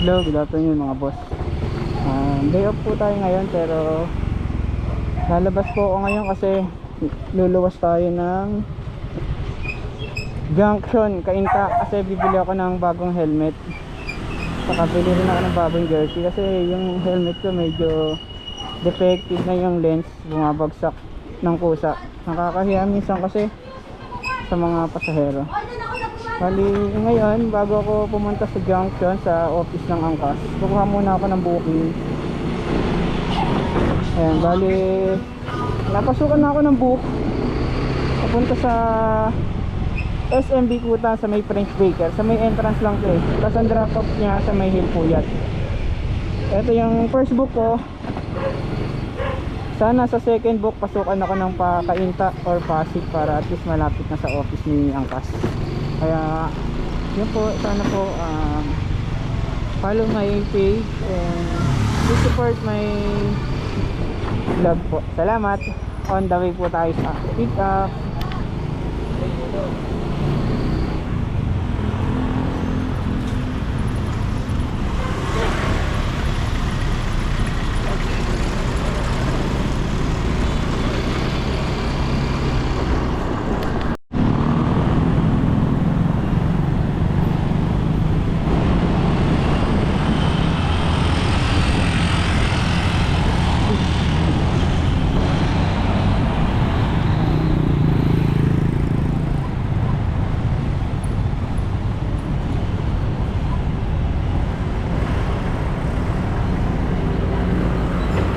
Hello, good afternoon mga boss. Day off po tayo ngayon pero lalabas po ako ngayon kasi luluwas tayo ng Junction, Cainta kasi bibili ako ng bagong helmet. Saka bili rin ako ng bagong jersey kasi yung helmet ko medyo defective na yung lens, bumabagsak ng kusa. Nakakahiya minsan kasi sa mga pasahero. Bali ngayon bago ako pumunta sa Junction sa office ng Angkas, kukuha muna ako ng booking. Ayan, bali napasukan na ako ng book papunta sa SMB Kuta sa may French Baker, sa may entrance lang to eh. Tapos ang drop off niya sa may Hill Puyat. Ito yung first book ko. Sana sa second book pasukan ako ng Cainta or Pasig para at least malapit na sa office ni Angkas. Kaya yun po, sana po follow my page and support my vlog po. Salamat. On the way po tayo sa pick up.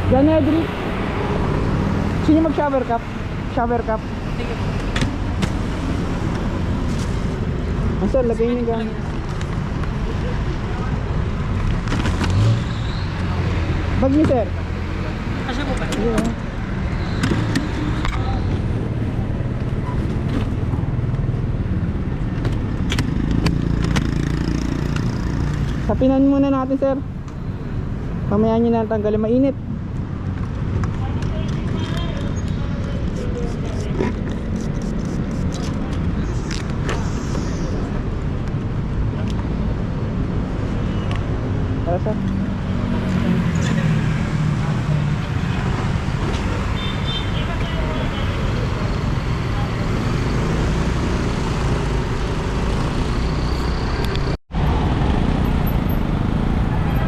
Gan Edric, sino mag shower cap? Shower cap. Sir, lagay niyo gan. Bag niyo sir. Kasi mo ba? Yeah. Sapinan muna natin sir. Pamayan nyo na tanggalin, mainit. Sir.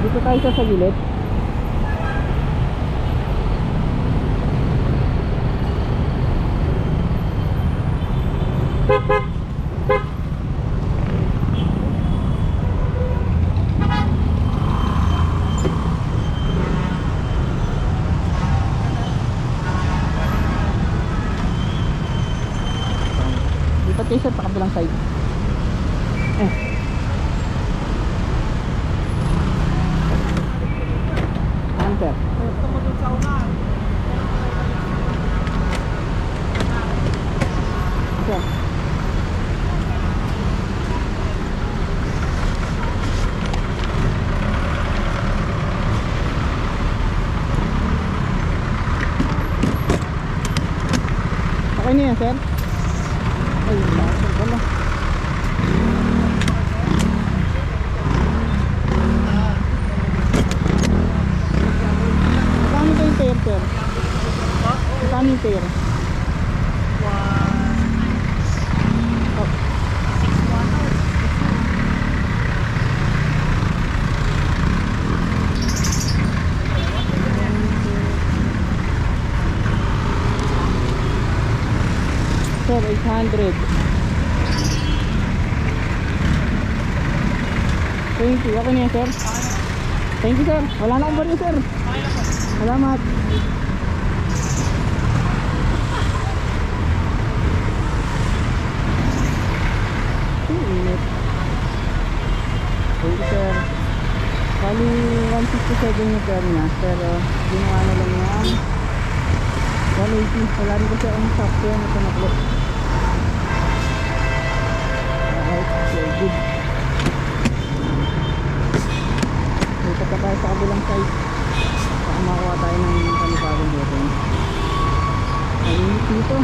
Dito tayo sa gilid. Lipat kayo sir, pa kabilang side. Ano sir? Tumutol sa unahan. Sir. Okay na yan sir? Ay, masok pala. Magkano ito yung pair sir? Magkano yung pair? Oh. Sir, 800. Thank you. Okay na yan, sir? Thank you, sir. Wala na akong baril, sir. Salamat. Init. Thank you, sir. Bali, 167 yung pair niya. Pero, ginawa na lang yan. 180. Wala rin kasi ang sakto yan. Ito naklo. Alright, so good. Dito pa tayo sa kabilang side. Baka makuha tayo ng panibagong button. Mainit dito.